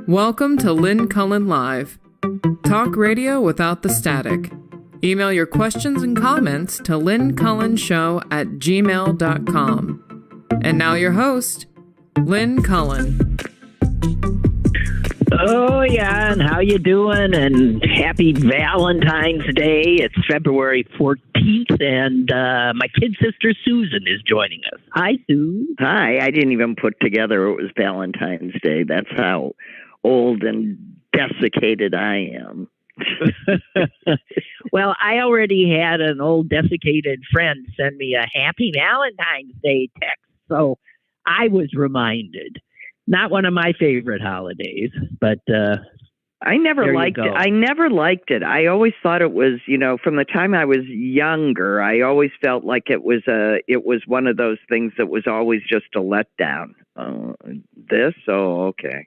Welcome to Lynn Cullen Live. Talk radio without the static. Email your questions and comments to lynncullenshow@gmail.com. And now your host, Lynn Cullen. Oh, yeah, and how you doing? And happy Valentine's Day. It's February 14th, and my kid sister Susan is joining us. Hi, Sue. Hi. I didn't even put together it was Valentine's Day. That's how old and desiccated I am. Well, I already had an old desiccated friend send me a happy Valentine's Day text, so I was reminded. Not one of my favorite holidays, but I never liked it. I never liked it. I always thought it was, from the time I was younger, I always felt like it was one of those things that was always just a letdown. Okay.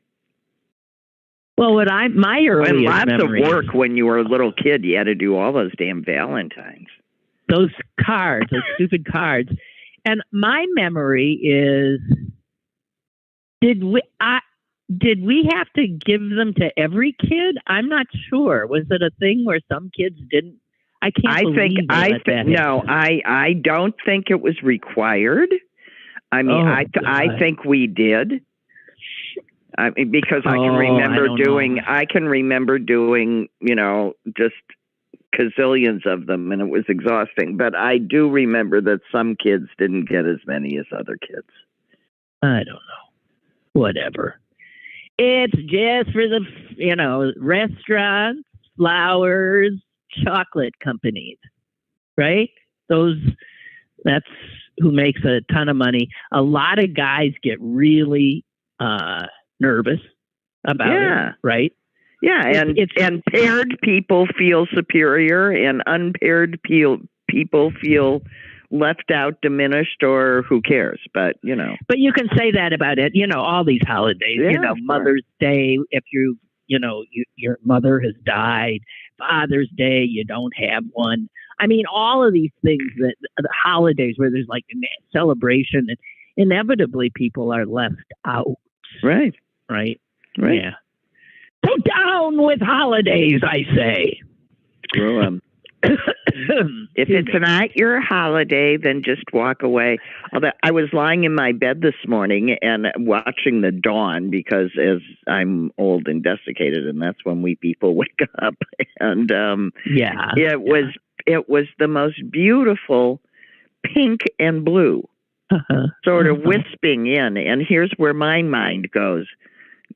Well, my earliest lots memories, of work when you were a little kid. You had to do all those damn Valentines. Those cards, those stupid cards. And my memory is, did we have to give them to every kid? I'm not sure. Was it a thing where some kids didn't? I don't think it was required. I mean, I think we did. I mean, because I can remember doing, just gazillions of them, and it was exhausting. But I do remember that some kids didn't get as many as other kids. I don't know. Whatever. It's just for the, restaurants, flowers, chocolate companies, right? That's who makes a ton of money. A lot of guys get really nervous about it, right? Yeah, and paired people feel superior, and unpaired people feel left out, diminished, or who cares? But But you can say that about it. All these holidays. Yeah, Mother's Day, if your mother has died. Father's Day, you don't have one. I mean, all of these things, that the holidays where there's like a celebration, and inevitably people are left out. Right. Yeah. So down with holidays, I say. Screw 'em. If it's not your holiday, then just walk away. Although I was lying in my bed this morning and watching the dawn, because as I'm old and desiccated, and that's when we people wake up. And it was the most beautiful pink and blue, sort of wisping in. And here's where my mind goes: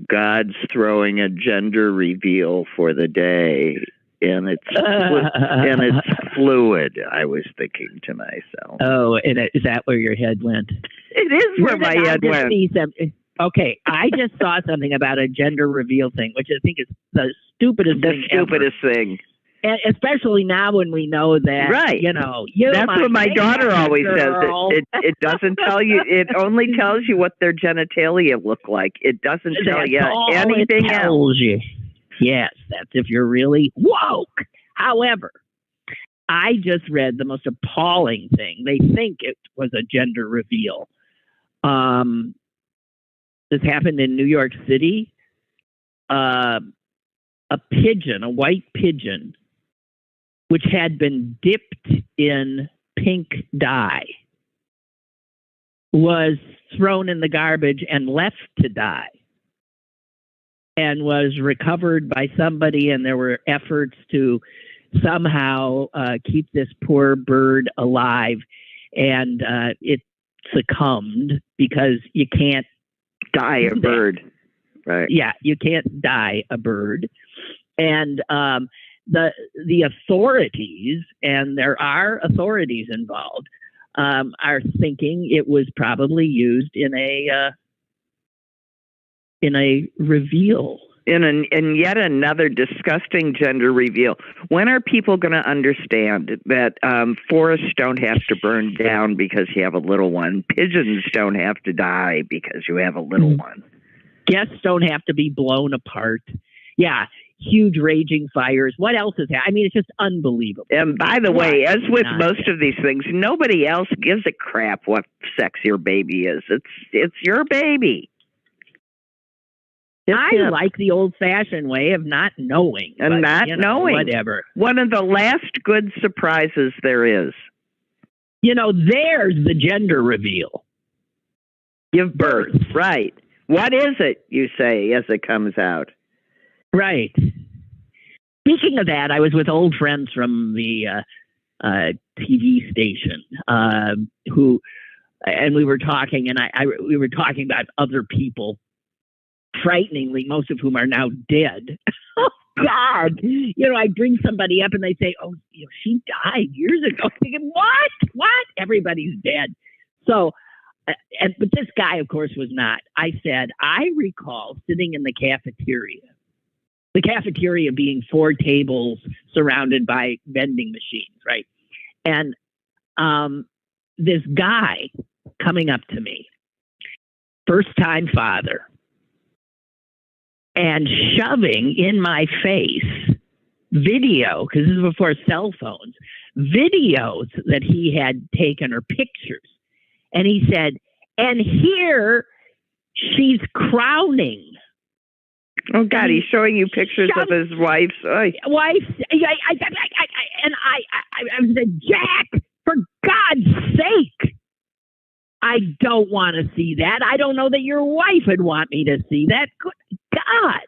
God's throwing a gender reveal for the day. And it's fluid. I was thinking to myself. Oh, and is that where your head went? It is where my head went. Okay, I just saw something about a gender reveal thing, which I think is the stupidest thing. And especially now when we know that, right? That's what my daughter always says. It doesn't tell you. It only tells you what their genitalia look like. It doesn't tell you anything else. Yes, that's if you're really woke. However, I just read the most appalling thing. They think it was a gender reveal. This happened in New York City. A white pigeon, which had been dipped in pink dye, was thrown in the garbage and left to die, and was recovered by somebody, and there were efforts to somehow keep this poor bird alive, and it succumbed because you can't dye a bird. Right. Yeah, you can't dye a bird. And the authorities, and there are authorities involved, are thinking it was probably used in a reveal. In yet another disgusting gender reveal. When are people going to understand that forests don't have to burn down because you have a little one? Pigeons don't have to die because you have a little one. Guests don't have to be blown apart. Yeah, huge raging fires. What else is happening? I mean, it's just unbelievable. And by the way, as with most of these things, nobody else gives a crap what sex your baby is. It's your baby. I like the old-fashioned way of not knowing. And not knowing. Whatever. One of the last good surprises there is. There's the gender reveal. Give birth. Right. What is it, you say, as it comes out? Right. Speaking of that, I was with old friends from the TV station and we were talking, and we were talking about other people, frighteningly, most of whom are now dead. Oh, God. I bring somebody up and they say, oh, she died years ago. I'm thinking, what? Everybody's dead. So, but this guy, of course, was not. I said, I recall sitting in the cafeteria being 4 tables surrounded by vending machines, right? And this guy coming up to me, first-time father, and shoving in my face video, because this is before cell phones, videos that he had taken or pictures. And he said, and here she's crowning. Oh, God, he's showing you pictures of his wife's wife. And I said, Jack, for God's sake, I don't want to see that. I don't know that your wife would want me to see that. Good God.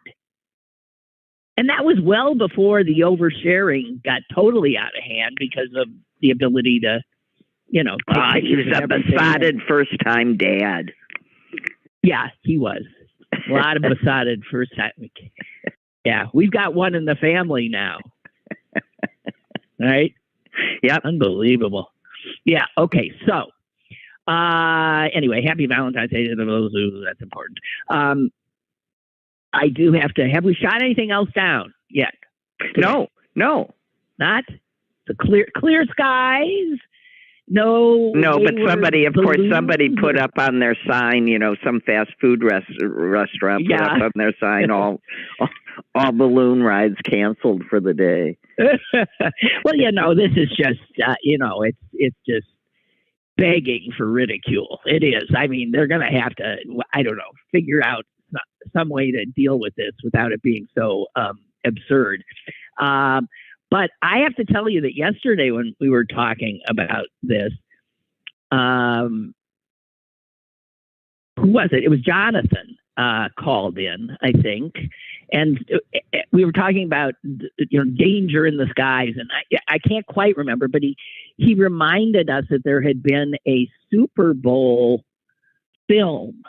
And that was well before the oversharing got totally out of hand because of the ability to, he was a besotted first-time dad. Yeah, he was. A lot of besotted first-time. Yeah, we've got one in the family now. Right? Yep. Unbelievable. Yeah, okay, so anyway, happy Valentine's Day to those who that's important. I do have to. Have we shot anything else down yet? No. Not the clear skies. No, but somebody put up on their sign. Some fast food restaurant put up on their sign all balloon rides canceled for the day. Well, this is just it's just begging for ridicule. It is. I mean, they're going to have to, I don't know, figure out some way to deal with this without it being so absurd. But I have to tell you that yesterday when we were talking about this, who was it? It was Jonathan called in, I think. And we were talking about danger in the skies. And I can't quite remember, but he reminded us that there had been a Super Bowl film,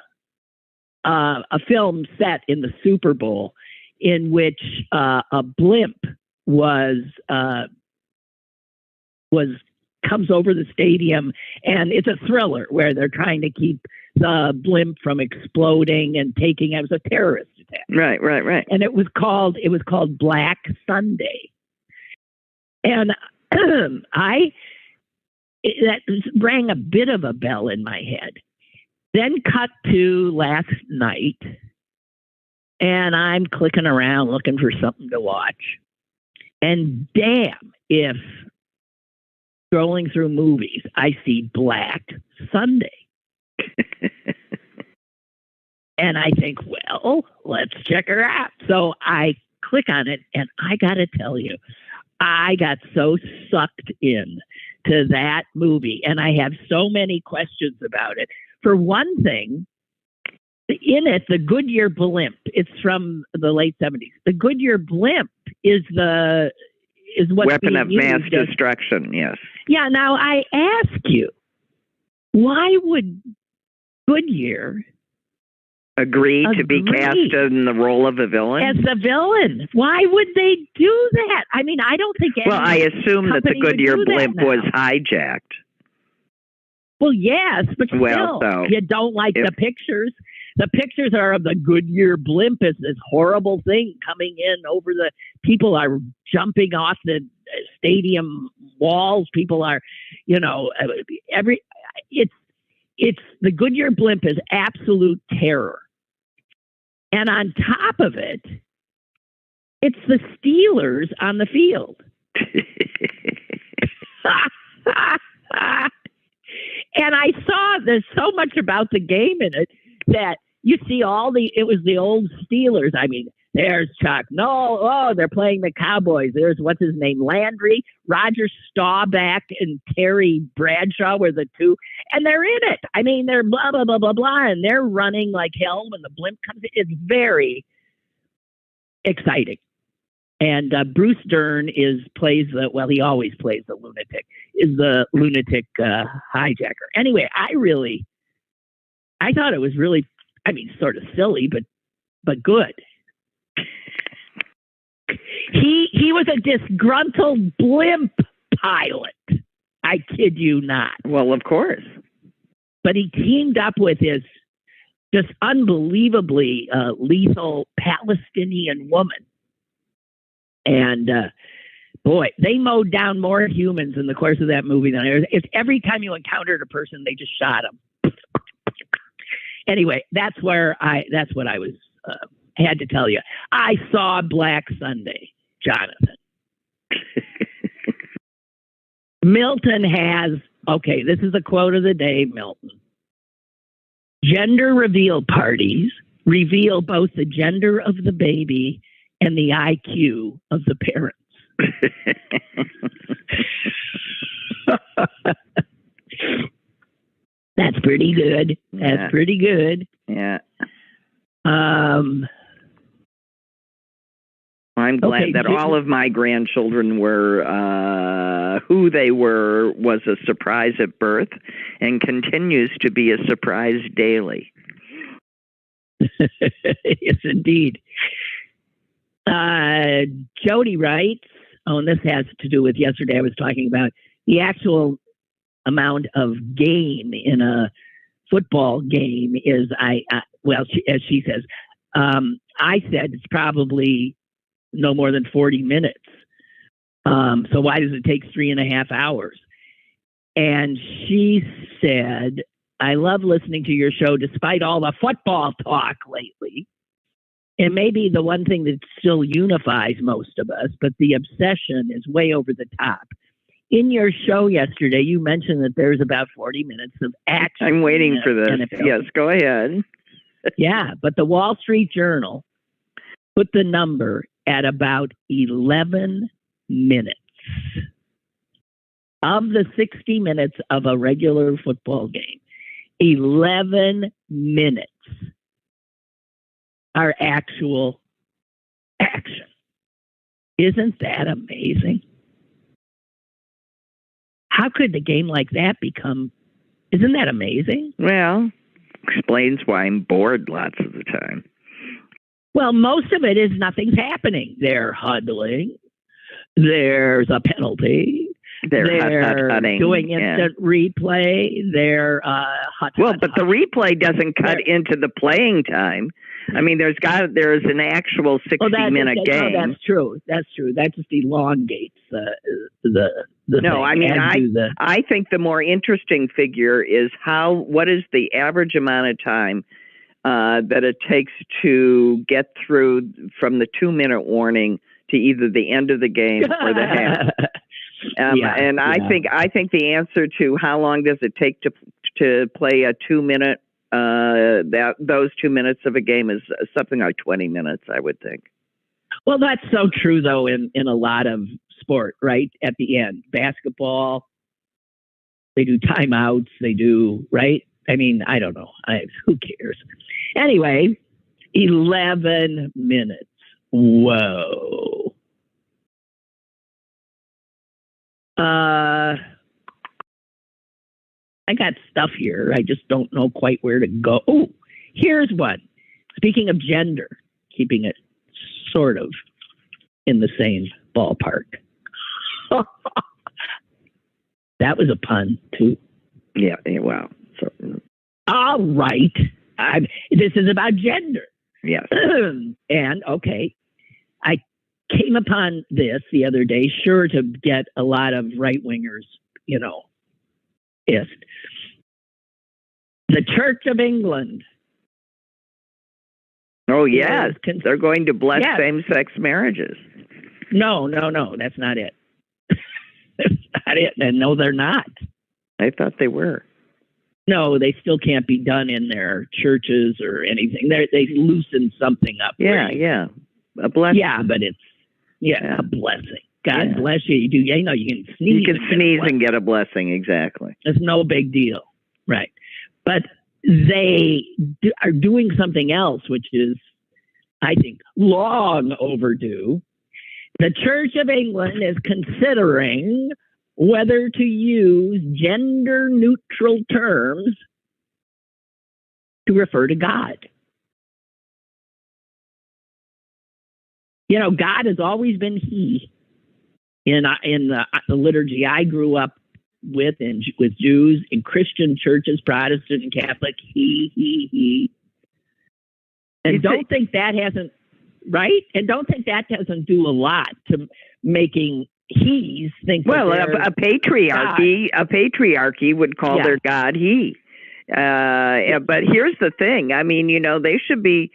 a film set in the Super Bowl in which a blimp comes over the stadium, and it's a thriller where they're trying to keep the blimp from exploding and taking it. It was a terrorist attack. Right. And it was called Black Sunday. And that rang a bit of a bell in my head. Then cut to last night, and I'm clicking around looking for something to watch. And damn, if scrolling through movies, I see Black Sunday. And I think, well, let's check her out. So I click on it, and I got to tell you, I got so sucked in to that movie, and I have so many questions about it. For one thing, in it, the Goodyear blimp, it's from the late 70s. The Goodyear blimp is what's weapon of mass used destruction, yes. Yeah, now I ask you, why would Goodyear agree to be cast in the role of a villain? As the villain. Why would they do that? I mean, I don't think Well, I assume that the Goodyear blimp was hijacked. Well, yes, but still, you don't like the pictures. The pictures are of the Goodyear blimp as this horrible thing coming in over the... People are jumping off the stadium walls. People are, it's the Goodyear blimp is absolute terror. And on top of it, it's the Steelers on the field. And I saw there's so much about the game in it that, you see it was the old Steelers. I mean, there's Chuck. No, they're playing the Cowboys. There's, what's his name, Landry, Roger Staubach, and Terry Bradshaw were the two. And they're in it. I mean, they're blah, blah, blah, blah, blah. And they're running like hell when the blimp comes in. It's very exciting. And Bruce Dern he always plays the lunatic, is the lunatic hijacker. Anyway, I thought it was really, I mean, sort of silly, but good. He was a disgruntled blimp pilot. I kid you not. Well, of course. But he teamed up with his just unbelievably lethal Palestinian woman. And boy, they mowed down more humans in the course of that movie than every time you encountered a person, they just shot them. Anyway, that's what I was had to tell you. I saw Black Sunday, Jonathan. Milton has, okay, this is a quote of the day, Milton. Gender reveal parties reveal both the gender of the baby and the IQ of the parents. That's pretty good. That's pretty good. Yeah. I'm glad that all of my grandchildren were who they were was a surprise at birth and continues to be a surprise daily. Yes, indeed. Jody writes, and this has to do with yesterday I was talking about the actual amount of gain in a football game is, as she says, I said it's probably no more than 40 minutes. So why does it take 3.5 hours? And she said, I love listening to your show despite all the football talk lately. It may be the one thing that still unifies most of us, but the obsession is way over the top. In your show yesterday, you mentioned that there's about 40 minutes of action. I'm waiting for this. NFL. Yes, go ahead. Yeah, but the Wall Street Journal put the number at about 11 minutes. Of the 60 minutes of a regular football game, 11 minutes are actual action. Isn't that amazing? How could a game like that become? Isn't that amazing? Well, explains why I'm bored lots of the time. Well, most of it is nothing's happening. They're huddling. There's a penalty. They're hut-hutting, doing instant replay. They're but the replay doesn't cut into the playing time. I mean, there's an actual 60-minute game. Oh, that's true. That's true. That just elongates the no, thing. I mean, I think the more interesting figure is what is the average amount of time that it takes to get through from the 2-minute warning to either the end of the game or the half. I think the answer to how long does it take to play a 2-minute those 2 minutes of a game is something like 20 minutes, I would think. Well, that's so true though in a lot of sport, right? At the end, basketball, they do timeouts, they do, right? I mean, I don't know. Who cares? Anyway, 11 minutes. Whoa. I got stuff here. I just don't know quite where to go. Oh, here's one. Speaking of gender, keeping it sort of in the same ballpark. That was a pun, too. Yeah, wow. So, all right. This is about gender. Yes. And, okay, I came upon this the other day, sure to get a lot of right-wingers, pissed. The Church of England. Oh, yes. They're going to bless same-sex marriages. No, that's not it. That's not it. And no, they're not. I thought they were. No, they still can't be done in their churches or anything. They loosen something up. Yeah. A blessing. Yeah, but it's a blessing. God bless you. You do. You know, you can sneeze. You can sneeze and get a blessing. Exactly. It's no big deal, right? But they are doing something else, which is, I think, long overdue. The Church of England is considering whether to use gender-neutral terms to refer to God. You know, God has always been he. In the liturgy I grew up with Jews, in Christian churches, Protestant and Catholic, he. And don't think that hasn't, right? And don't think that doesn't do a lot to making he's think. Well, a patriarchy would call their God he. But here's the thing. I mean, you know, they should be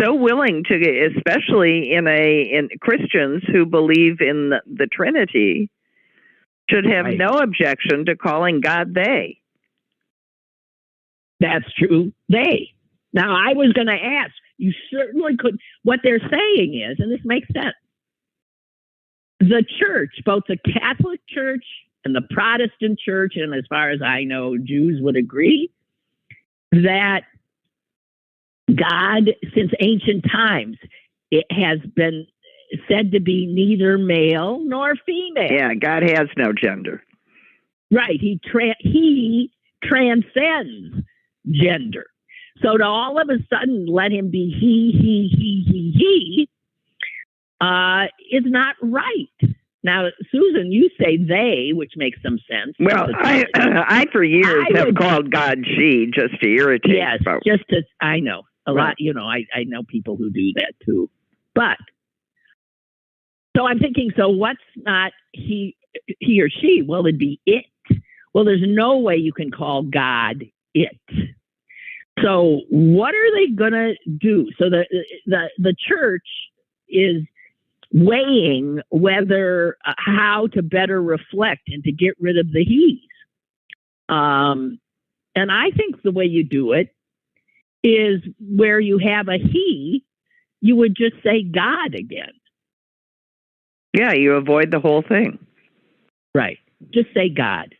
so willing to, especially in Christians who believe in the Trinity, should have no objection to calling God they. That's true. They. Now, I was going to ask, you certainly could. What they're saying is, and this makes sense, the church, both the Catholic Church and the Protestant Church, and as far as I know, Jews would agree, that God, since ancient times, it has been said to be neither male nor female. Yeah, God has no gender. Right. He transcends gender. So to all of a sudden let him be he is not right. Now, Susan, you say they, which makes some sense. Well, I for years have called God she just to irritate. Yes, just to, I know. A lot, you know, I know people who do that too. But, so I'm thinking, so what's not he or she? Well, it'd be it. Well, there's no way you can call God it. So what are they going to do? So the church is weighing whether how to better reflect and to get rid of the he's. And I think the way you do it is where you have a he, you would just say God again. Yeah, you avoid the whole thing. Right. Just say God.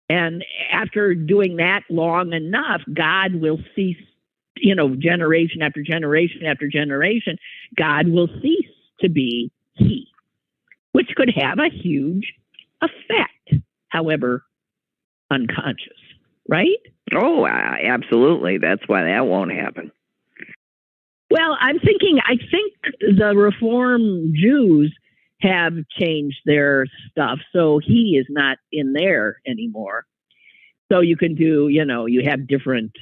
And after doing that long enough, God will cease, you know, generation after generation after generation, God will cease to be he, which could have a huge effect, however unconscious, right? Oh, absolutely. That's why that won't happen. Well, I think the Reform Jews have changed their stuff, so he is not in there anymore. So you can do, you know, you have different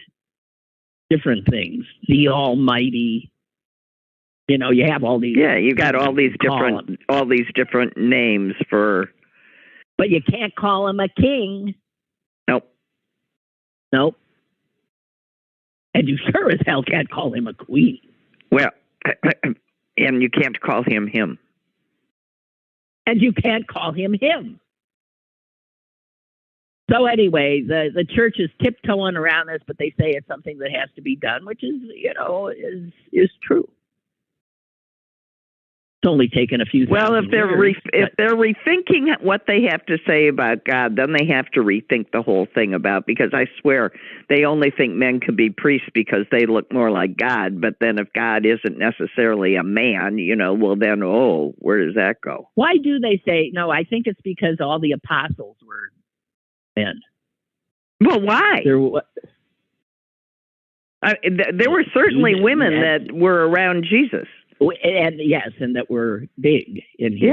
things. The Almighty, you know, you have all these. Yeah, you got all these different names for. But you can't call him a king. Nope. And you sure as hell can't call him a queen. Well, and you can't call him him. And you can't call him him. So anyway, the church is tiptoeing around this, but they say it's something that has to be done, which is, you know, is true. It's only taken a few. Well, if they're rethinking what they have to say about God, then they have to rethink the whole thing about, because I swear they only think men can be priests because they look more like God. But then if God isn't necessarily a man, you know, well then, where does that go? Why do they say no? I think it's because all the apostles were men. Well, why? There were certainly women that were around Jesus. And yes, and that were big in his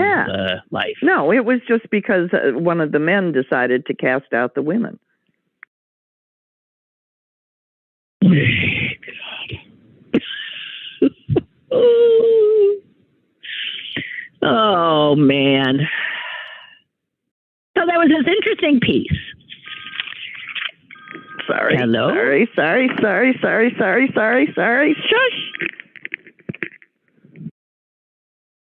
life. No, it was just because one of the men decided to cast out the women. Oh, man. So there was this interesting piece. Sorry. Hello? Sorry. Shush.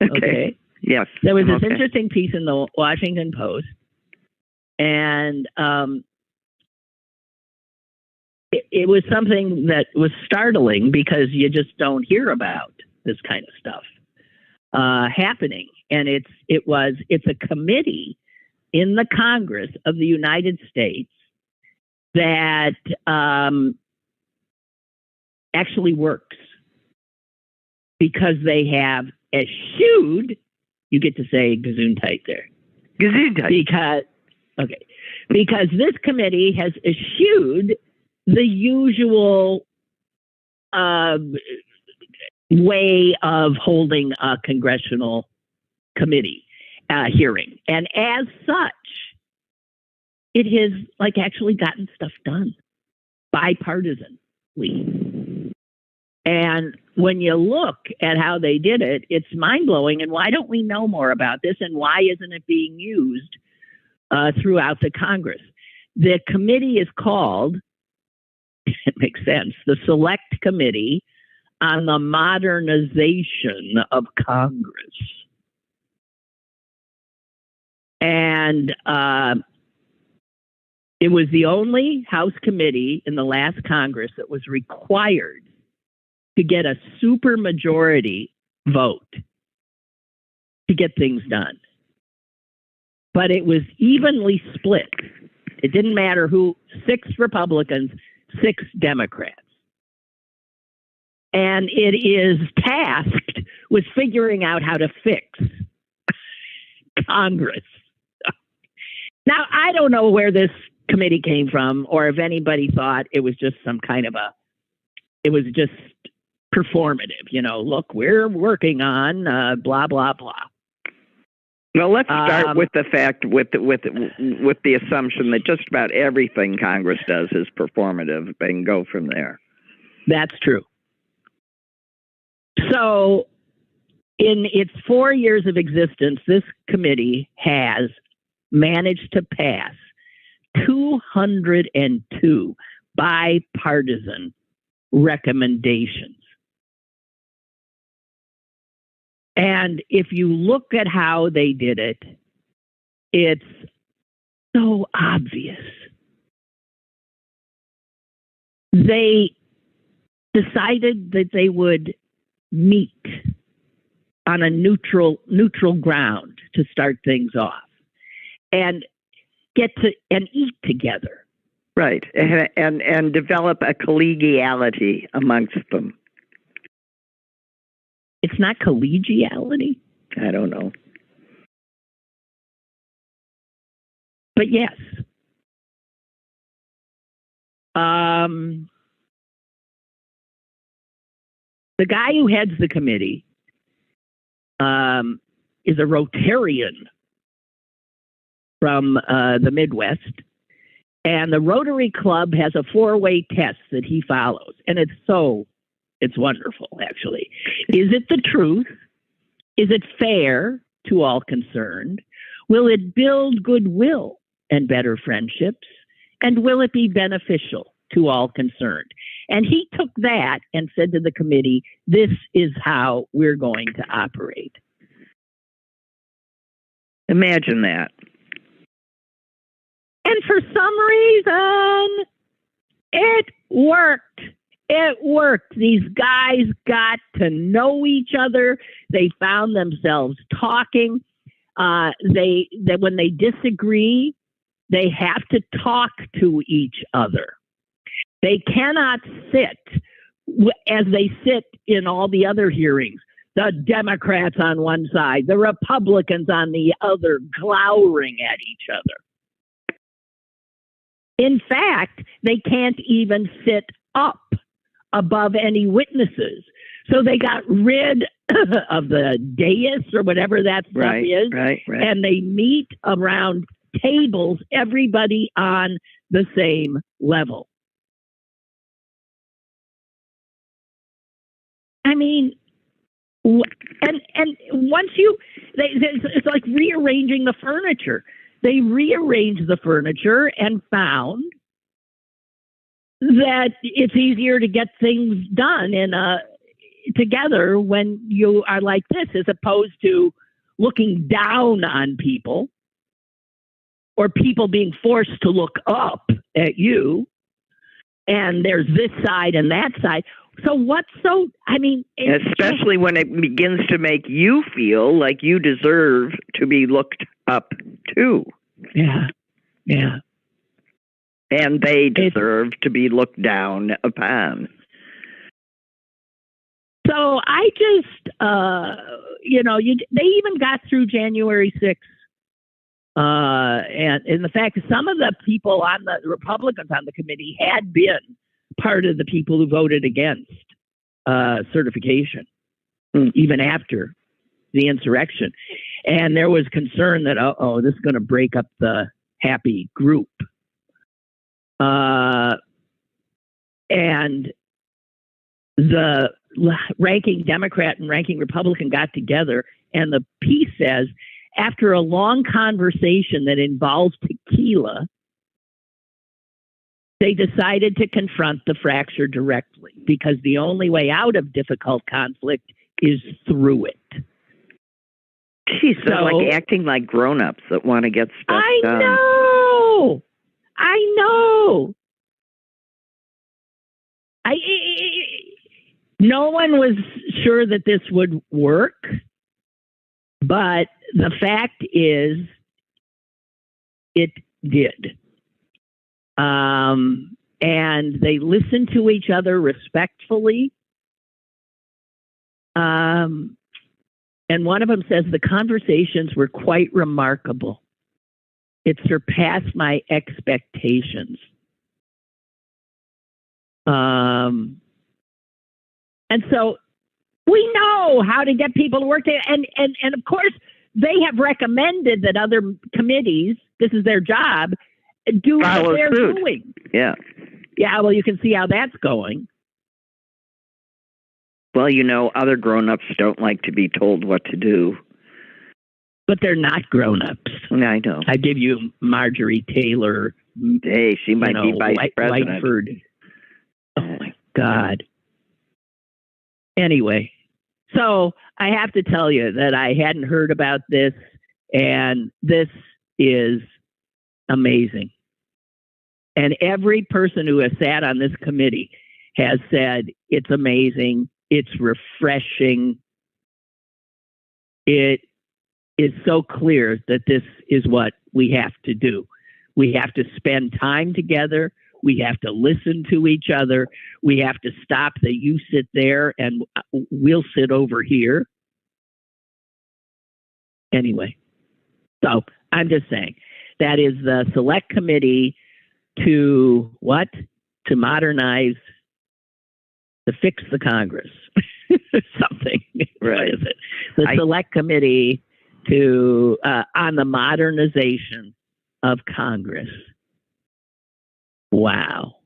Okay. Yes. There was this interesting piece in the Washington Post, and it was something that was startling because you just don't hear about this kind of stuff happening. And it's a committee in the Congress of the United States that actually works because they have eschewed, you get to say Gesundheit there. Gesundheit. Because this committee has eschewed the usual way of holding a congressional committee hearing. And as such, it has actually gotten stuff done bipartisanly. And when you look at how they did it, it's mind-blowing. And why don't we know more about this? And why isn't it being used throughout the Congress? The committee is called, it makes sense, the Select Committee on the Modernization of Congress. And it was the only House committee in the last Congress that was required to get a supermajority vote to get things done. But it was evenly split. It didn't matter who, 6 Republicans, 6 Democrats. And it is tasked with figuring out how to fix Congress. Now, I don't know where this committee came from or if anybody thought it was just some kind of it was just performative. Look, we're working on blah, blah, blah. Well, let's start with the fact, with the assumption that just about everything Congress does is performative, and go from there. That's true. So, in its 4 years of existence, this committee has managed to pass 202 bipartisan recommendations. And if you look at how they did it, it's so obvious. They decided that they would meet on a neutral ground to start things off and get to and eat together. Right. And develop a collegiality amongst them. It's not collegiality? I don't know. But yes. The guy who heads the committee is a Rotarian from the Midwest. And the Rotary Club has a 4-way test that he follows. And it's wonderful, actually. Is it the truth? Is it fair to all concerned? Will it build goodwill and better friendships? And will it be beneficial to all concerned? And he took that and said to the committee, this is how we're going to operate. Imagine that. And for some reason, it worked. It worked. These guys got to know each other. They found themselves talking. When they disagree, they have to talk to each other. They cannot sit as they sit in all the other hearings. The Democrats on one side, the Republicans on the other, glowering at each other. In fact, they can't even sit up above any witnesses. So they got rid of the dais or whatever that stuff is. Right. And they meet around tables, everybody on the same level. I mean, and once it's like rearranging the furniture. They rearranged the furniture and found that it's easier to get things done together when you are like this, as opposed to looking down on people or people being forced to look up at you. and there's this side and that side. So especially when it begins to make you feel like you deserve to be looked up to. Yeah. And they deserve to be looked down upon. So I just, they even got through January 6th. And in the fact that some of the people on the Republicans on the committee had been part of the people who voted against certification, even after the insurrection. And there was concern that, this is going to break up the happy group. And the ranking Democrat and ranking Republican got together, and the piece says, after a long conversation that involves tequila, they decided to confront the fracture directly because the only way out of difficult conflict is through it. Geez, so like acting like grown-ups that want to get stuff done. I know. No one was sure that this would work, but the fact is it did. And they listened to each other respectfully. And one of them says, the conversations were quite remarkable. It surpassed my expectations. And so we know how to get people to work there. And of course, they have recommended that other committees, this is their job, do what they're doing. Yeah. Yeah, well, you can see how that's going. Well, other grown-ups don't like to be told what to do. But they're not grown-ups. I know. I give you Marjorie Taylor. Hey, she might be vice president. Whiteford. Oh, my God. Anyway, so I have to tell you that I hadn't heard about this, and this is amazing. And every person who has sat on this committee has said it's amazing, it's refreshing. It is so clear that this is what we have to do. We have to spend time together. We have to listen to each other. We have to stop that you sit there and we'll sit over here. Anyway, so I'm just saying that is the select committee to what? To modernize, to fix the Congress. Something. Right. What is it? The select committee to on the modernization of Congress. Wow.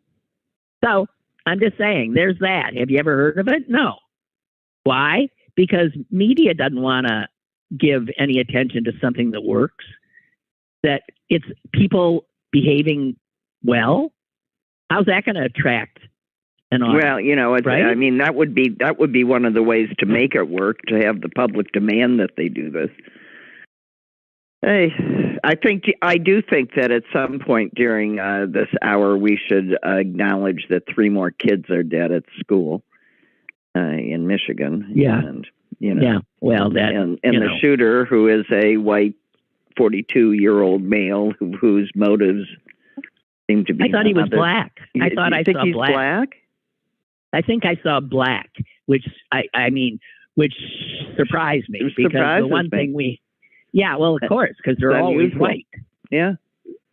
So I'm just saying, there's that. Have you ever heard of it? No. Why? Because media doesn't want to give any attention to something that works, that it's people behaving well. How's that going to attract an audience? Well, right? I mean, that would be one of the ways to make it work, to have the public demand that they do this. I do think that at some point during this hour, we should acknowledge that 3 more kids are dead at school in Michigan. Yeah. And, yeah. Well, that and the shooter, who is a white 42-year-old male whose motives seem to be. I thought he was black. I thought I saw he's black. I think I saw black, which which surprised me, because the one thing yeah, well, of course, because they're always white. Yeah.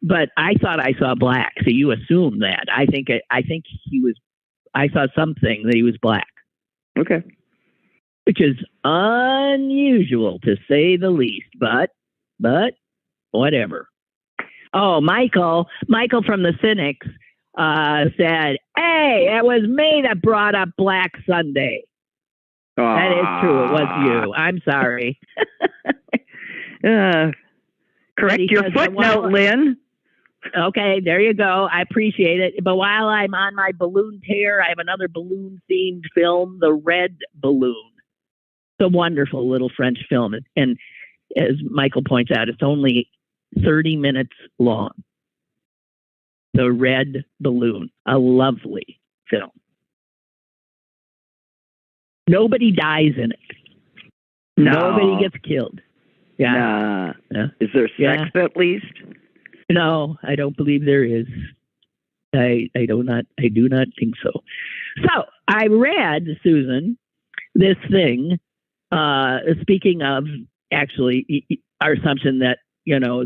But I thought I saw black, so you assume that. I think he was. I saw something that he was black. Okay. Which is unusual, to say the least. But whatever. Oh, Michael from the Cynics said, "Hey, it was me that brought up Black Sunday." That is true. It was you. I'm sorry. Correct your footnote, Lynn. Okay, there you go. I appreciate it. But while I'm on my balloon tear, I have another balloon-themed film, The Red Balloon. It's a wonderful little French film. And as Michael points out, it's only 30 minutes long. The Red Balloon, a lovely film. Nobody dies in it. No. Nobody gets killed. Yeah. Nah. Yeah. Is there sex at least? No, I don't believe there is. I do not think so. So I read, Susan, this thing. Speaking of, actually, our assumption that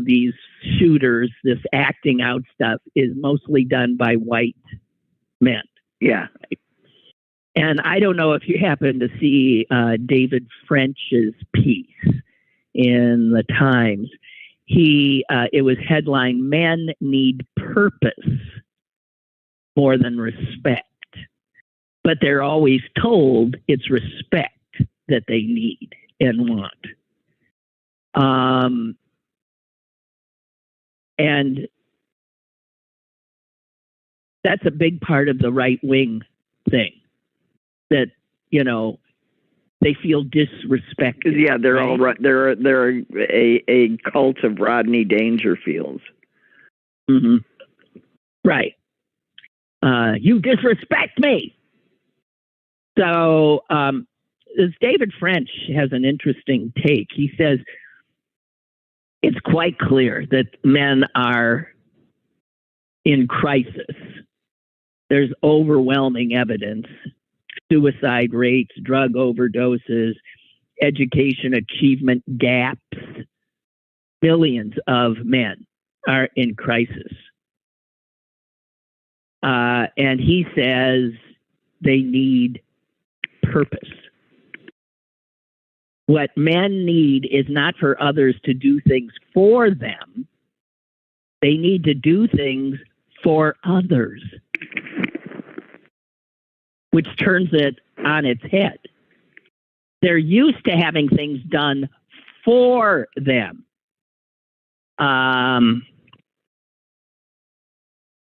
these shooters, this acting out stuff, is mostly done by white men. Yeah. And I don't know if you happen to see David French's piece in the Times. It was headlined, "Men Need Purpose More Than Respect." But they're always told it's respect that they need and want. And that's a big part of the right wing thing, that, they feel disrespected. Yeah, they're all right. They're a cult of Rodney Dangerfields. Mm-hmm. Right. You disrespect me. So this David French has an interesting take. He says it's quite clear that men are in crisis. There's overwhelming evidence. Suicide rates, drug overdoses, education achievement gaps. Millions of men are in crisis. And he says they need purpose. What men need is not for others to do things for them. They need to do things for others, which turns it on its head. They're used to having things done for them.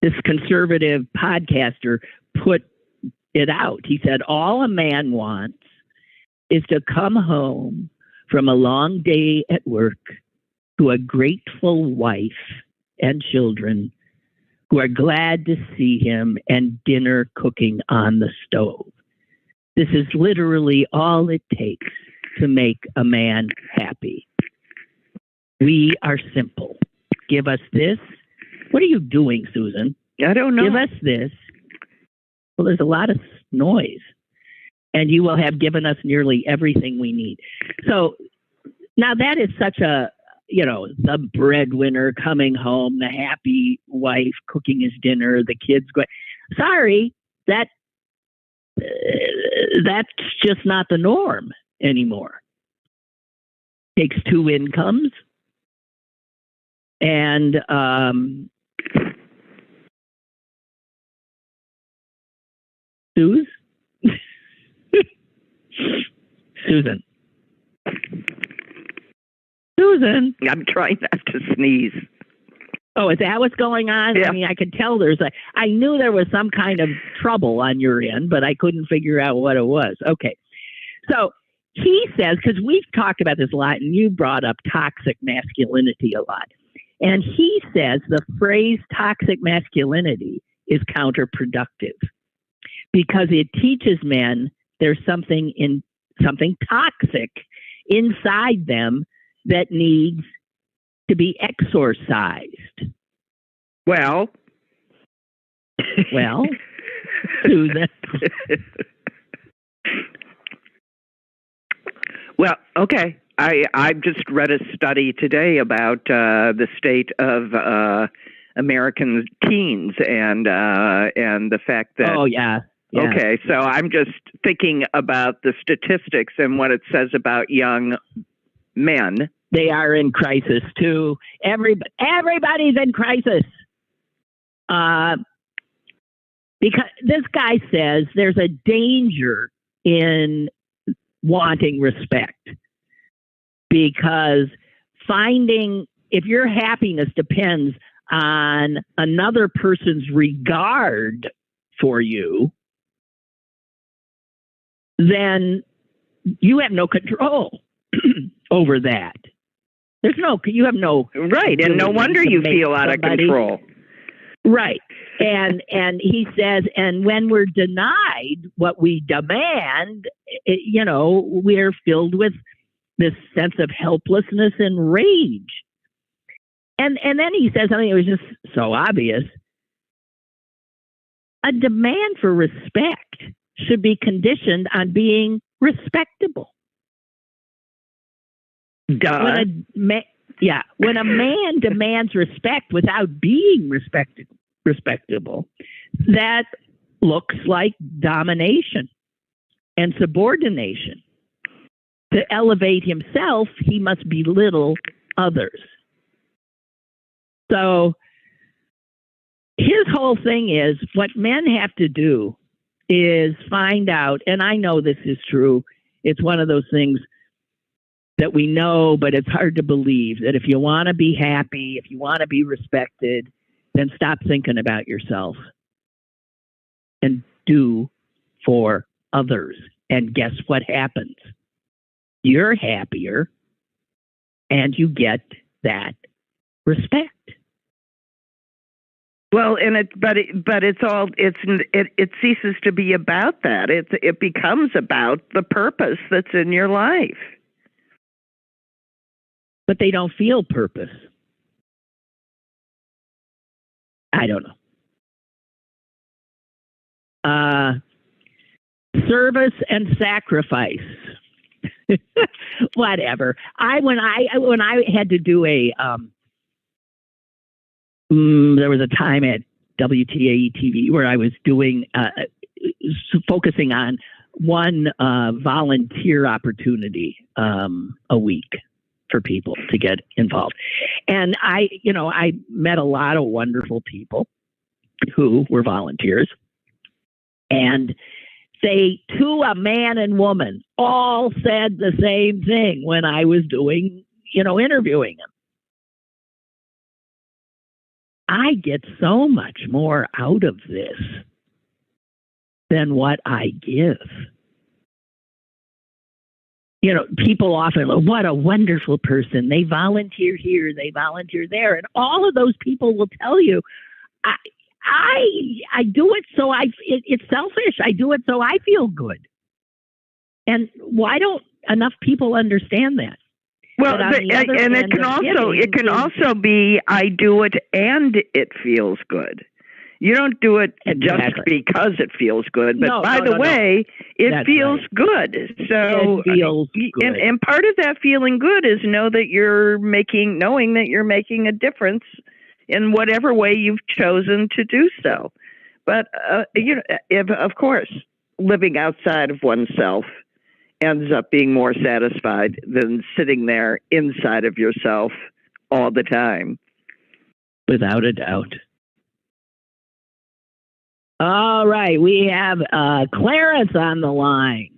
This conservative podcaster put it out. He said, all a man wants is to come home from a long day at work to a grateful wife and children who are glad to see him and dinner cooking on the stove. This is literally all it takes to make a man happy. We are simple. Give us this. What are you doing, Susan? I don't know. Give us this. Well, there's a lot of noise. And you will have given us nearly everything we need. So now that is such a, the breadwinner coming home, the happy wife cooking his dinner, the kids going. Sorry, that's just not the norm anymore. Takes two incomes. And Susan. Susan. I'm trying not to sneeze. Oh, is that what's going on? Yeah. I mean, I could tell I knew there was some kind of trouble on your end, but I couldn't figure out what it was. Okay. So he says, because we've talked about this a lot, and you brought up toxic masculinity a lot. And he says the phrase toxic masculinity is counterproductive because it teaches men there's something toxic inside them that needs to be exorcised. Well, Susan. Well, okay. I just read a study today about the state of American teens and the fact that. Oh yeah. Yeah. Okay, so I'm just thinking about the statistics and what it says about young men. They are in crisis too. Everybody's in crisis. Because this guy says there's a danger in wanting respect. Because if your happiness depends on another person's regard for you, then you have no control over that. You have no right, and no wonder you feel out of control. Right. And he says, and when we're denied what we demand, we're filled with this sense of helplessness and rage. And then he says something that was just so obvious. A demand for respect should be conditioned on being respectable. Duh. When a man demands respect without being respectable, that looks like domination and subordination. To elevate himself, he must belittle others. So his whole thing is what men have to do is find out, and I know this is true, it's one of those things that we know, but it's hard to believe, that if you want to be happy, if you want to be respected, then stop thinking about yourself and do for others. And guess what happens? You're happier and you get that respect. Well, it ceases to be about that. It becomes about the purpose that's in your life. But they don't feel purpose. I don't know. Service and sacrifice. Whatever. When I had to do there was a time at WTAE TV where I was doing focusing on one volunteer opportunity a week for people to get involved. And I met a lot of wonderful people who were volunteers. And they, to a man and woman, all said the same thing when I was doing, interviewing them. I get so much more out of this than what I give. People often, what a wonderful person. They volunteer here, they volunteer there. And all of those people will tell you, I do it so it's selfish. I do it so I feel good. And why don't enough people understand that? Well, it can also be I do it and it feels good. You don't do it just because it feels good, but by the way, it feels good. So it feels good. And part of that feeling good is knowing that you're making a difference in whatever way you've chosen to do so. But of course, living outside of oneself ends up being more satisfied than sitting there inside of yourself all the time. Without a doubt. All right, we have Clarence on the line.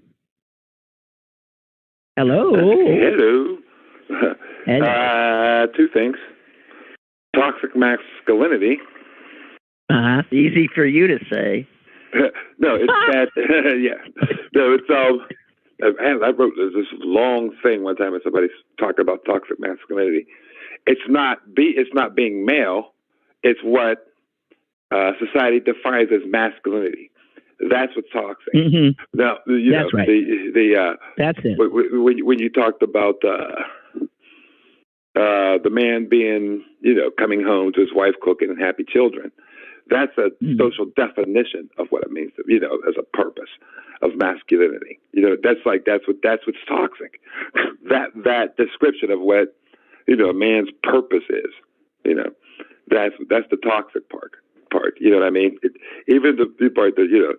Hello. Hello. Two things. Toxic masculinity. Easy for you to say. No, it's bad. Yeah. No, it's I wrote this long thing one time, and somebody talked about toxic masculinity. It's not being male. It's what society defines as masculinity. That's what's toxic. Mm-hmm. Now, that's right. That's it. When you talked about the man being, coming home to his wife cooking and happy children, that's a social definition of what it means to, as a purpose of masculinity. That's what's toxic. that description of what, a man's purpose is, that's the toxic part. You know what I mean? Even the part that,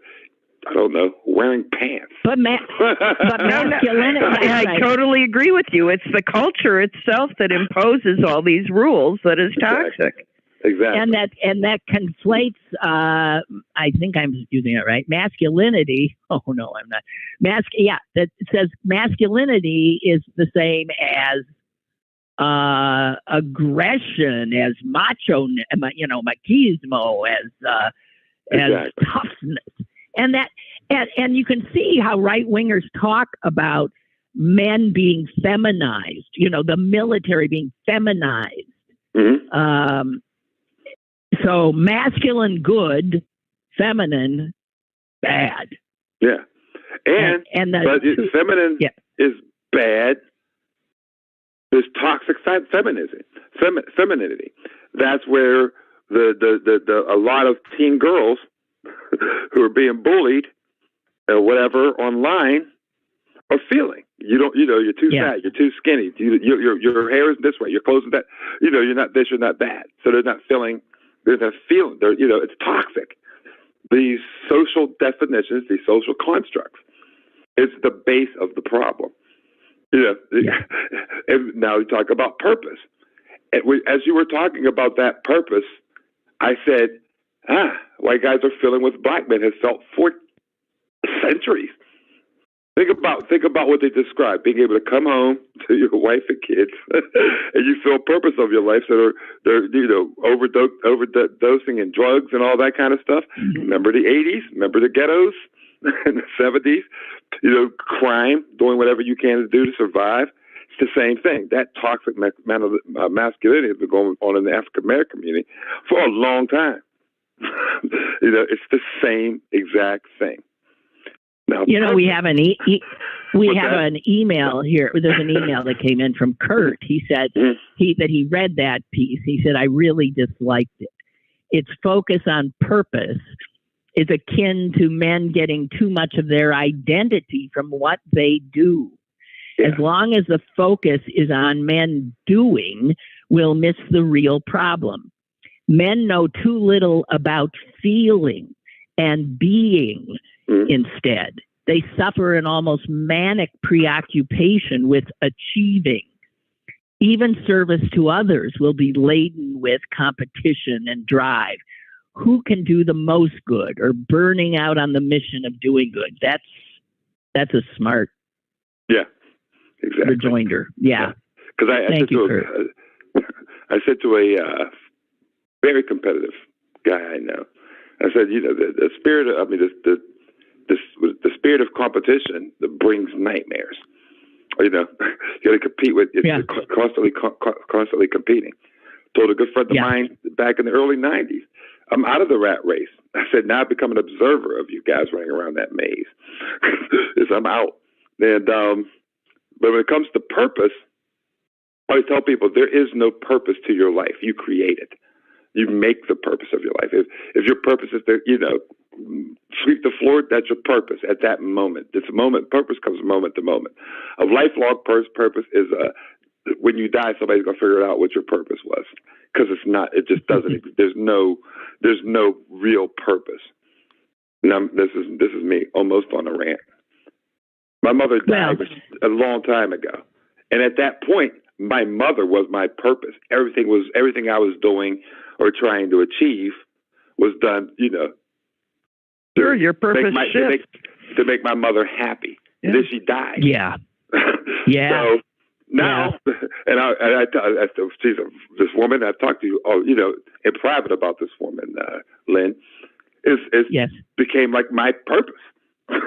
I don't know, wearing pants. But masculinity. I totally agree with you. It's the culture itself that imposes all these rules that is toxic. Exactly. And that conflates, I think I'm using it right, masculinity. Oh, no, I'm not. That says masculinity is the same as aggression, as macho, machismo, as toughness. And you can see how right-wingers talk about men being feminized, the military being feminized. Mm-hmm. So masculine, good; feminine, bad. Yeah, but feminine is bad. There's toxic femininity. That's where a lot of teen girls who are being bullied or whatever online are feeling. You're too fat, you're too skinny, your hair is this way, your clothes is that, you're not this, you're not that. So they're not feeling, it's toxic. These social definitions, these social constructs, it's the base of the problem. And now we talk about purpose. And as you were talking about that purpose, I said, white guys are feeling what black men have felt for centuries. Think about what they describe: being able to come home to your wife and kids, and you feel purpose of your life. So they're overdosing in drugs and all that kind of stuff. Mm-hmm. Remember the '80s? Remember the ghettos in the '70s? Crime, doing whatever you can to do to survive. It's the same thing. That toxic masculinity has been going on in the African American community for a long time. It's the same exact thing. Now, we have an email here. There's an email that came in from Kurt. He said that he read that piece. He said, I really disliked it. Its focus on purpose is akin to men getting too much of their identity from what they do. Yeah. As long as the focus is on men doing, we'll miss the real problem. Men know too little about feeling and being. Instead, they suffer an almost manic preoccupation with achieving. Even service to others will be laden with competition and drive. Who can do the most good, or burning out on the mission of doing good? That's a smart rejoinder. Yeah. Because I said to a very competitive guy I know, I said, the spirit of, the spirit of competition that brings nightmares. You got to compete with, constantly competing. Told a good friend of mine back in the early 90s, I'm out of the rat race. I said, now I've become an observer of you guys running around that maze. I'm out. And, but when it comes to purpose, I always tell people there is no purpose to your life. You create it. You make the purpose of your life. If your purpose is to, sweep the floor, that's your purpose at that moment. It's a moment. Purpose comes moment to moment. A lifelong purpose is when you die, somebody's going to figure out what your purpose was, because it's not. It just doesn't. There's no real purpose. Now, this is me almost on a rant. My mother died a long time ago, and at that point, my mother was my purpose. Everything I was doing or trying to achieve was done, Sure, your purpose to make my mother happy. Yeah. And then she died. Yeah. Yeah. So now, and I she's this woman I've talked to you, in private about this woman, Lynn, is became like my purpose. I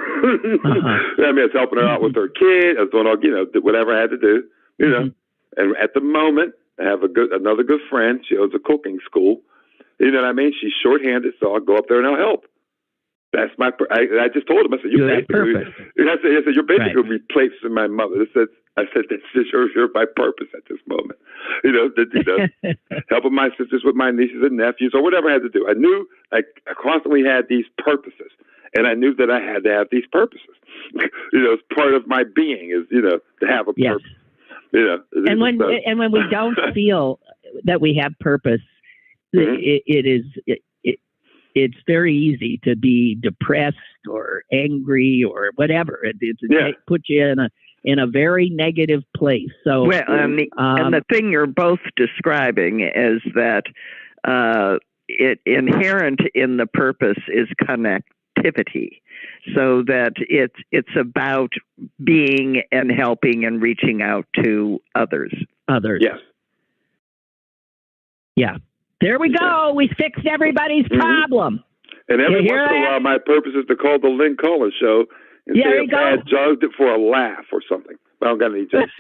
was helping her out with her kid. I was doing all, whatever I had to do, And at the moment, I have another good friend. She owns a cooking school. You know what I mean? She's shorthanded, so I'll go up there and I'll help. That's my. I just told him. I said, "You're basically replacing my mother." I said, "That's just you're my purpose at this moment." Helping my sisters with my nieces and nephews or whatever I had to do. I knew I constantly had these purposes, and I knew that I had to have these purposes. It's part of my being is to have a purpose. And when we don't feel that we have purpose, it's very easy to be depressed or angry or whatever. It puts you in a very negative place. So, and the thing you're both describing is that inherent in the purpose is connectivity. So that it's about being and helping and reaching out to others. Yes. Yeah. There we go. We fixed everybody's problem. And every once in a while, my purpose is to call the Lynn Cullen show and say I jugged it for a laugh or something. I don't got any jokes.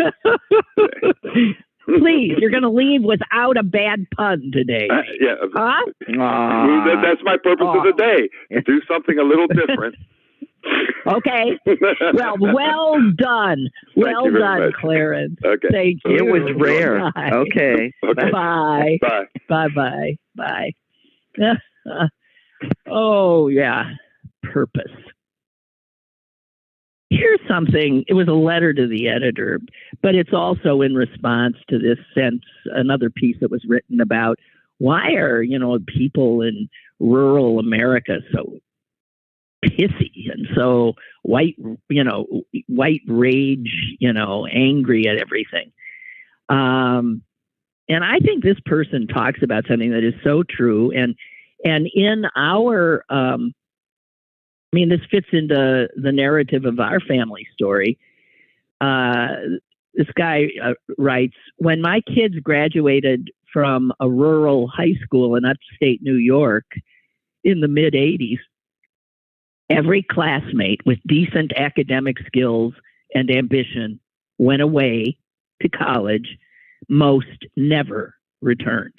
Please, you're going to leave without a bad pun today. Yeah. Huh? That's my purpose of the day, to do something a little different. Okay. Well done. Well done, much. Clarence. Okay. Thank you. It was rare. Bye. Okay. Bye. Bye. Bye. Bye. Oh, yeah. Purpose. Here's something. It was a letter to the editor, but it's also in response to this sense, another piece that was written about why are, people in rural America so pissy and so white rage, angry at everything. And I think this person talks about something that is so true. And in our, this fits into the narrative of our family story. This guy writes, when my kids graduated from a rural high school in upstate New York in the mid-'80s, every classmate with decent academic skills and ambition went away to college. Most never returned.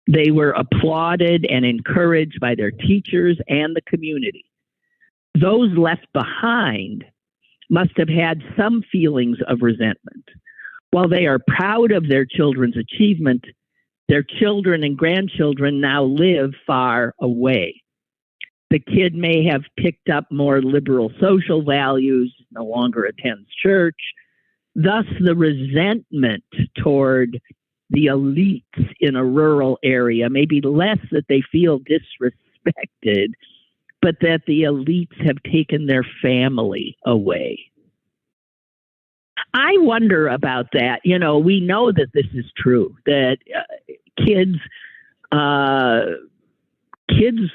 They were applauded and encouraged by their teachers and the community. Those left behind must have had some feelings of resentment. While they are proud of their children's achievement, their children and grandchildren now live far away. The kid may have picked up more liberal social values, no longer attends church. Thus, the resentment toward the elites in a rural area may be less that they feel disrespected, but that the elites have taken their family away. I wonder about that. We know that this is true, that kids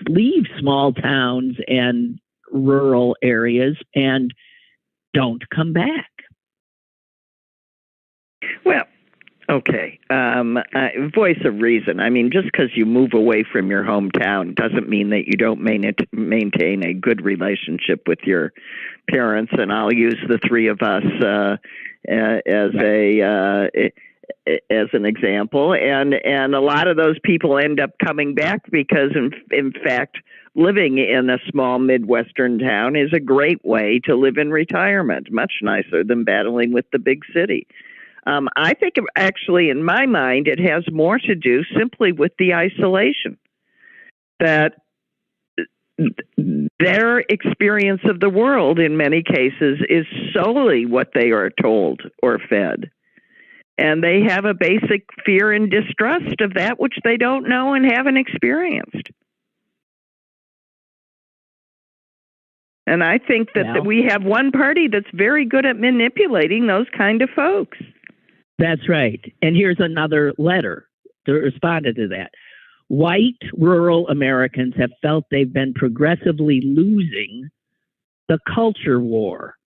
leave small towns and rural areas and don't come back. Well, okay. Voice of reason. Just because you move away from your hometown doesn't mean that you don't maintain a good relationship with your parents. And I'll use the three of us as an example. And a lot of those people end up coming back because, in fact, living in a small Midwestern town is a great way to live in retirement, much nicer than battling with the big city. I think actually, in my mind, it has more to do simply with the isolation. That their experience of the world, in many cases, is solely what they are told or fed. And they have a basic fear and distrust of that which they don't know and haven't experienced. And I think that we have one party that's very good at manipulating those kind of folks. That's right. And here's another letter to respond to that. White rural Americans have felt they've been progressively losing the culture war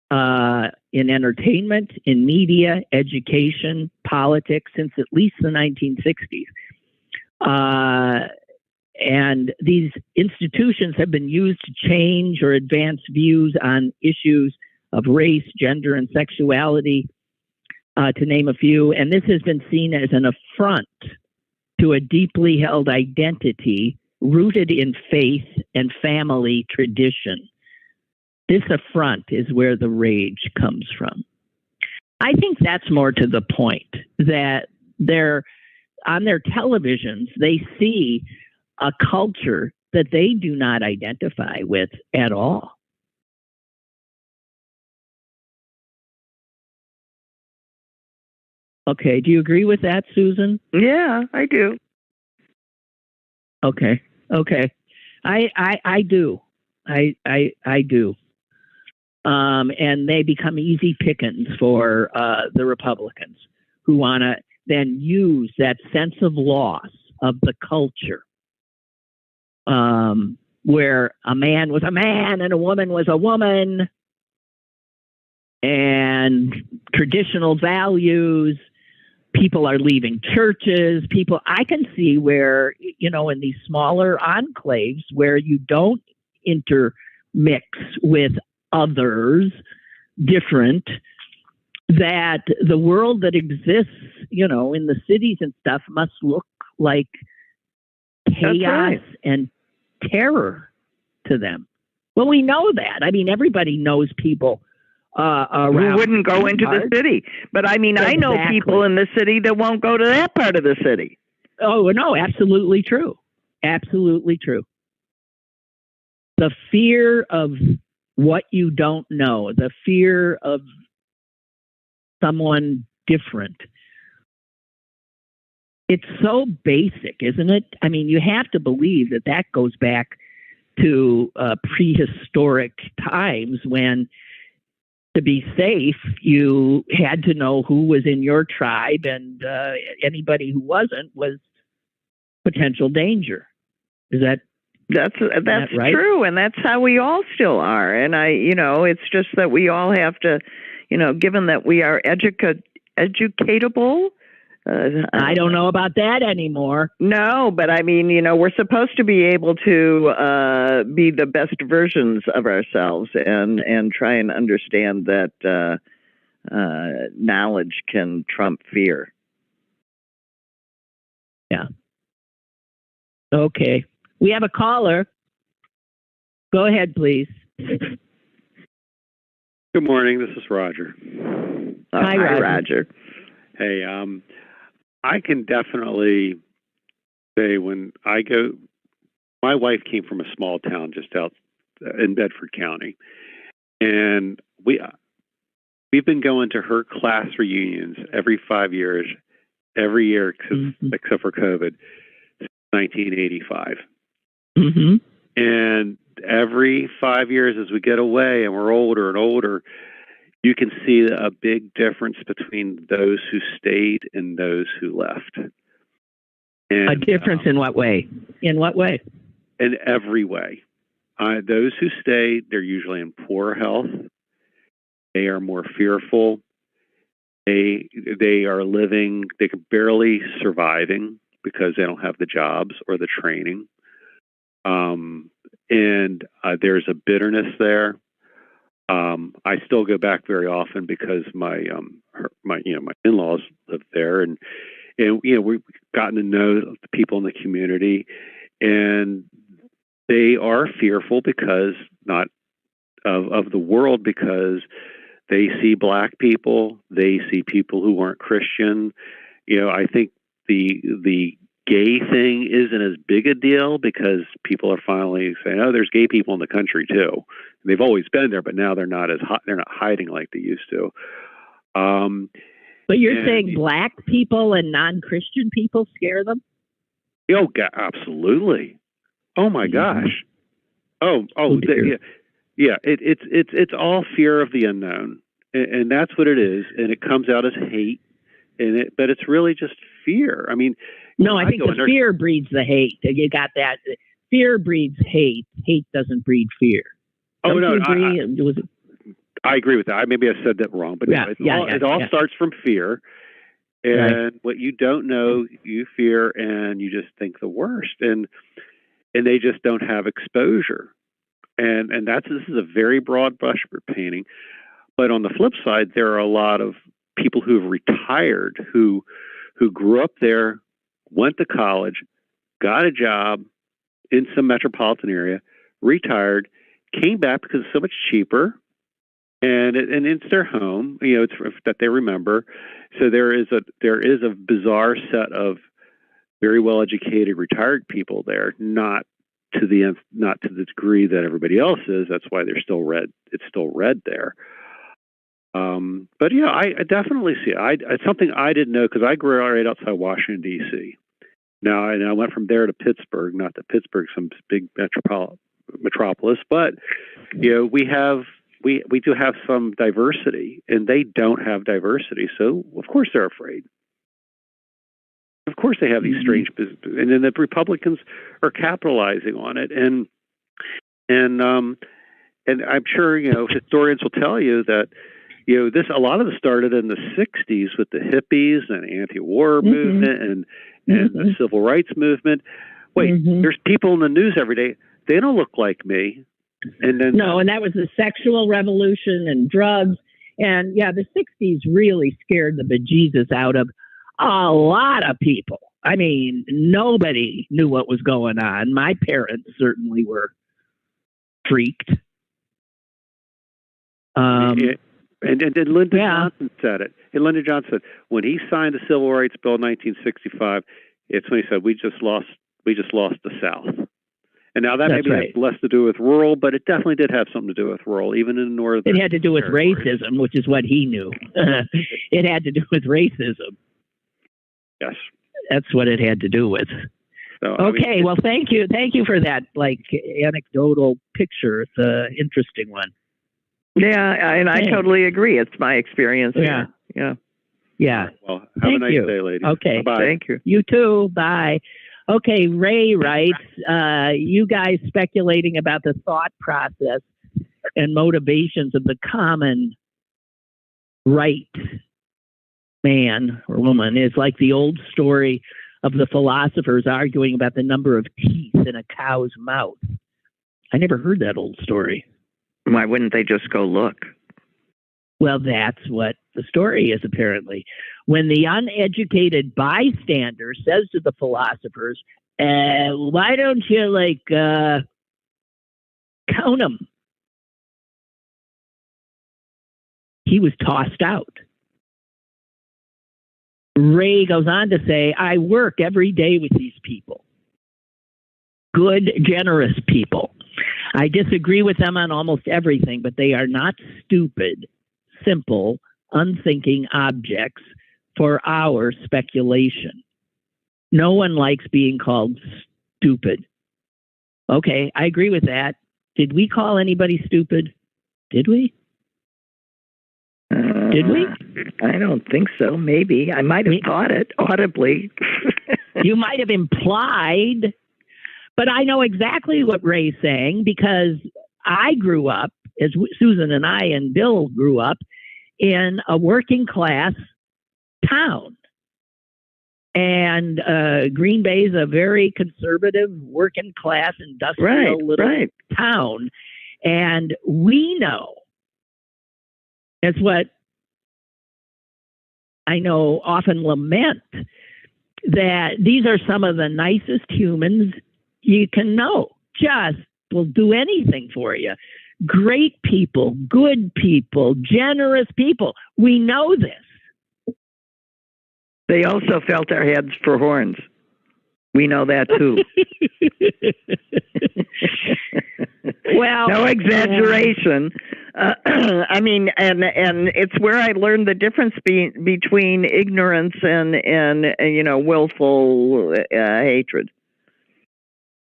in entertainment, in media, education, politics since at least the 1960s. And these institutions have been used to change or advance views on issues of race, gender, and sexuality, to name a few. And this has been seen as an affront to a deeply held identity rooted in faith and family tradition. This affront is where the rage comes from. I think that's more to the point, that on their televisions, they see a culture that they do not identify with at all. Okay, do you agree with that, Susan? Yeah, I do. Okay. I do. I do. And they become easy pickings for the Republicans who want to then use that sense of loss of the culture, where a man was a man and a woman was a woman, and traditional values. People are leaving churches. I can see where, in these smaller enclaves where you don't intermix with others, different, that the world that exists, in the cities and stuff must look like chaos and terror to them. Well, we know that. I mean, everybody knows people around who wouldn't go into the city. But I mean, I know people in the city that won't go to that part of the city. Oh, no, absolutely true. Absolutely true. The fear of what you don't know, the fear of someone different. It's so basic, isn't it? I mean, you have to believe that goes back to prehistoric times when, to be safe, you had to know who was in your tribe, and anybody who wasn't was potential danger. Is that? That's right? True, and that's how we all still are. And it's just that we all have to, given that we are educatable. I don't know about that anymore. No, but I mean, we're supposed to be able to be the best versions of ourselves and try and understand that knowledge can trump fear. Yeah. Okay. We have a caller. Go ahead, please. Good morning. This is Roger. Hi, Roger. Hey, I can definitely say when I go, my wife came from a small town just out in Bedford County, and we've been going to her class reunions every 5 years, every year except for COVID, since 1985. Mm-hmm. And every 5 years as we get away and we're older and older, you can see a big difference between those who stayed and those who left. And, a difference in what way? In what way? In every way. Those who stayed, they're usually in poor health. They are more fearful. They are living, they can barely surviving because they don't have the jobs or the training. And there's a bitterness there. I still go back very often because my in-laws live there, and we've gotten to know the people in the community, and they are fearful because not of the world, because they see black people, they see people who aren't Christian. I think the gay thing isn't as big a deal because people are finally saying, "Oh, there's gay people in the country too." And they've always been there, but now they're not they're not hiding like they used to. But you're saying black people and non-Christian people scare them? Oh, absolutely. Oh my gosh. Oh, yeah. It's all fear of the unknown, and that's what it is. And it comes out as hate, but it's really just fear. I mean. No, I think the fear breeds the hate. You got that. Fear breeds hate. Hate doesn't breed fear. Don't you agree? I agree with that. Maybe I said that wrong, but it all starts from fear. And what you don't know, you fear, and you just think the worst. And they just don't have exposure. And this is a very broad brush painting. But on the flip side, there are a lot of people who have retired, who grew up there, went to college, got a job in some metropolitan area, retired, came back because it's so much cheaper, and it's their home. It's that they remember. So there is a bizarre set of very well educated retired people there, not to the degree that everybody else is. That's why they're still red. It's still red there. But yeah, I definitely see it. It's something I didn't know because I grew right outside Washington, D.C. Now, and I went from there to Pittsburgh, not that Pittsburgh, some big metropolis, but we do have some diversity, and they don't have diversity. So of course they're afraid. Of course they have these strange business, and then the Republicans are capitalizing on it, and I'm sure historians will tell you that. A lot of this started in the 60s with the hippies and anti-war movement and the civil rights movement. Wait, there's people in the news every day. They don't look like me. And then and that was the sexual revolution and drugs. And yeah, the 60s really scared the bejesus out of a lot of people. I mean, nobody knew what was going on. My parents certainly were freaked. And Lyndon Johnson said it. And Lyndon Johnson said, when he signed the Civil Rights Bill in 1965, it's when he said, we just lost the South. And now that maybe has less to do with rural, but it definitely did have something to do with rural, even in the northern. It had to do with racism, which is what he knew. It had to do with racism. Yes. That's what it had to do with. So, okay, well, thank you for that, anecdotal picture. It's an interesting one. Yeah, and I totally agree. It's my experience. Yeah. Well, have a nice day, ladies. Okay. Bye-bye. Thank you. You too. Bye. Okay, Ray writes, you guys speculating about the thought process and motivations of the common right man or woman is like the old story of the philosophers arguing about the number of teeth in a cow's mouth. I never heard that old story. Why wouldn't they just go look? Well, that's what the story is, apparently. When the uneducated bystander says to the philosophers, why don't you, count them? He was tossed out. Ray goes on to say, I work every day with these people. Good, generous people. I disagree with them on almost everything, but they are not stupid, simple, unthinking objects for our speculation. No one likes being called stupid. Okay, I agree with that. Did we call anybody stupid? Did we? Did we? I don't think so. Maybe. I might have thought it audibly. You might have implied, but I know exactly what Ray's saying because I grew up, as Susan and I and Bill grew up, in a working class town. And Green Bay is a very conservative, working class, industrial little town. And we know, it's what I know often lament, that these are some of the nicest humans you can know. Just will do anything for you. Great people, good people, generous people. We know this. They also felt our heads for horns. We know that too. Well, no exaggeration. I mean, and it's where I learned the difference between ignorance and willful hatred.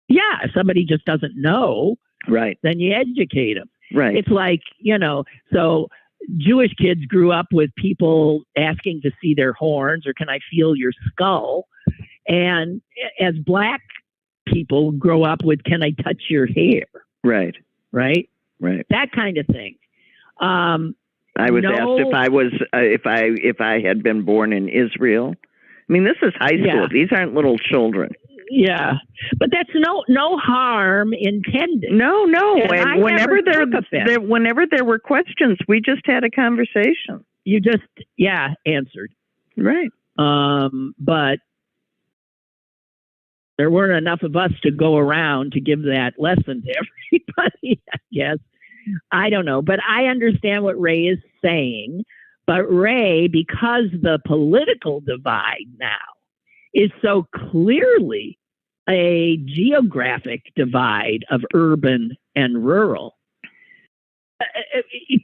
Yeah, if somebody just doesn't know, right, then you educate them. Right. It's like, so Jewish kids grew up with people asking to see their horns or can I feel your skull? And as black people grow up with, can I touch your hair? Right. Right. Right. That kind of thing. I was asked if I had been born in Israel. I mean, this is high school. These aren't little children. Yeah, but that's no harm intended. No. And whenever there were questions, we just had a conversation. You just answered. Right. But there weren't enough of us to go around to give that lesson to everybody, I guess. I don't know, but I understand what Ray is saying. But Ray, because the political divide now is so clearly a geographic divide of urban and rural,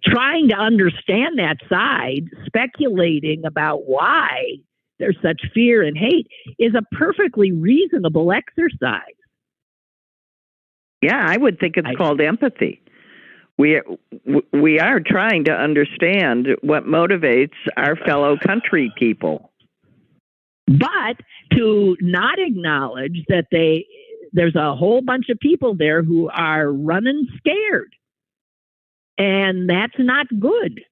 trying to understand that side, speculating about why there's such fear and hate is a perfectly reasonable exercise. Yeah, I would think it's called empathy. We are trying to understand what motivates our fellow country people. But to not acknowledge that there's a whole bunch of people there who are running scared. And that's not good.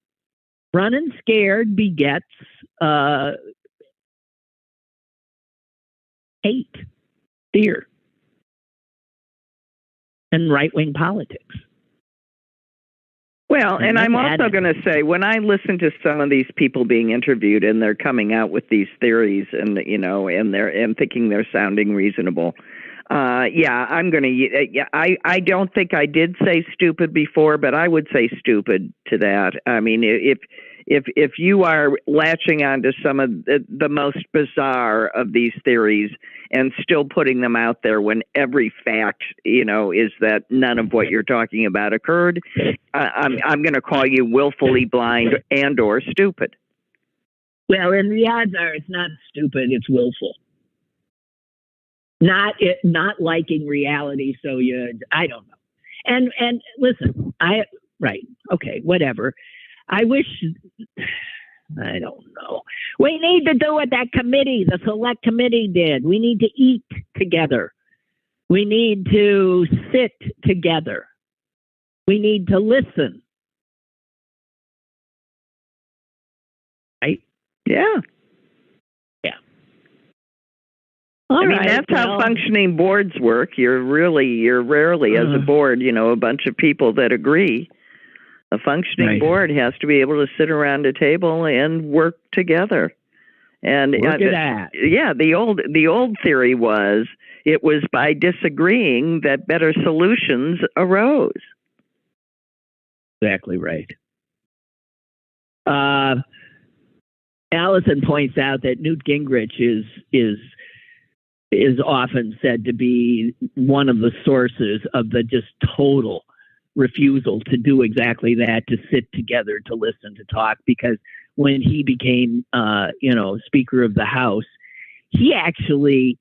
Running scared begets hate, fear, and right-wing politics. Well, and I'm also going to say, when I listen to some of these people being interviewed and they're coming out with these theories and, and thinking they're sounding reasonable, I'm going to, I don't think I did say stupid before, but I would say stupid to that. I mean, if you are latching onto some of the most bizarre of these theories and still putting them out there when every fact, is that none of what you're talking about occurred, I'm going to call you willfully blind and or stupid. Well, and the odds are it's not stupid, it's willful. Not liking reality, so I don't know. And listen, okay, whatever. I don't know. We need to do what that committee, the select committee did. We need to eat together. We need to sit together. We need to listen. Right? Yeah. Yeah. That's how functioning boards work. You're rarely as a board, a bunch of people that agree. A functioning board has to be able to sit around a table and work together. And look at that. Yeah, the old theory was it was by disagreeing that better solutions arose. Exactly right. Allison points out that Newt Gingrich is often said to be one of the sources of the just total refusal to do exactly that, to sit together, to listen, to talk, because when he became, Speaker of the House, he actually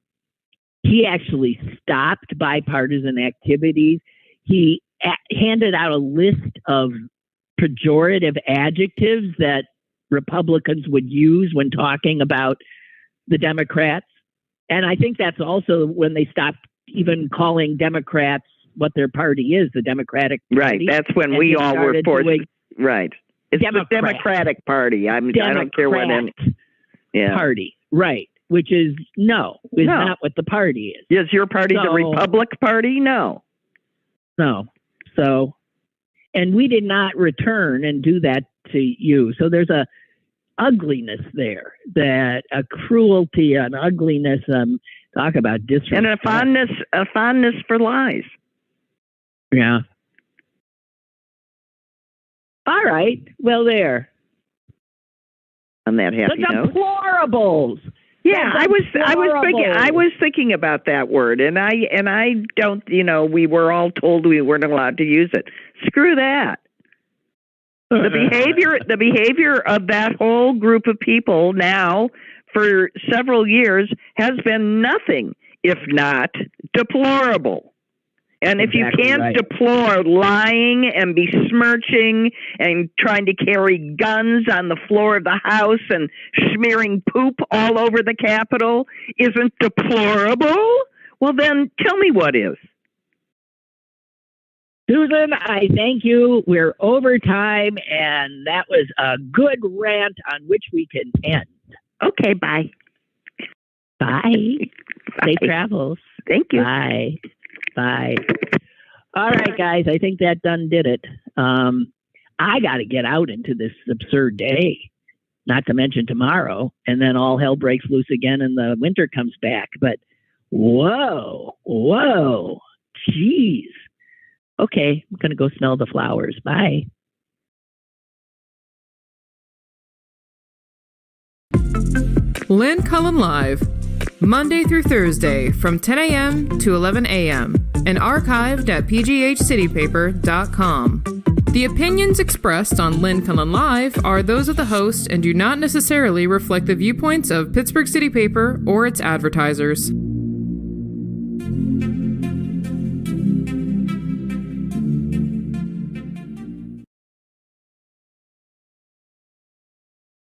stopped bipartisan activities. He handed out a list of pejorative adjectives that Republicans would use when talking about the Democrats. And I think that's also when they stopped even calling Democrats what their party is, the Democratic Party. Right. That's when we all were forced. Right. It's the Democratic Party. I don't care when. Party. Right. Which is not what the party is. Is your party the Republic Party? No. No. So, and we did not return and do that to you. So there's a ugliness there, that a cruelty, an ugliness, talk about disrespect. And a fondness for lies. Yeah. All right. Well, there. On that happy note. The deplorables. Yeah, I was thinking about that word, and I don't. We were all told we weren't allowed to use it. Screw that. The behavior of that whole group of people now for several years has been nothing if not deplorable. And if you can't deplore lying and besmirching and trying to carry guns on the floor of the House and smearing poop all over the Capitol isn't deplorable, well then tell me what is. Susan, I thank you. We're over time, and that was a good rant on which we can end. Okay, bye. Bye. Safe travels. Thank you. Bye. Bye. All right, guys. I think that done did it. I got to get out into this absurd day, not to mention tomorrow, and then all hell breaks loose again and the winter comes back. But whoa, geez. Okay, I'm going to go smell the flowers. Bye. Lynn Cullen Live, Monday through Thursday from 10 a.m. to 11 a.m. and archived at pghcitypaper.com. The opinions expressed on Lynn Cullen Live are those of the host and do not necessarily reflect the viewpoints of Pittsburgh City Paper or its advertisers.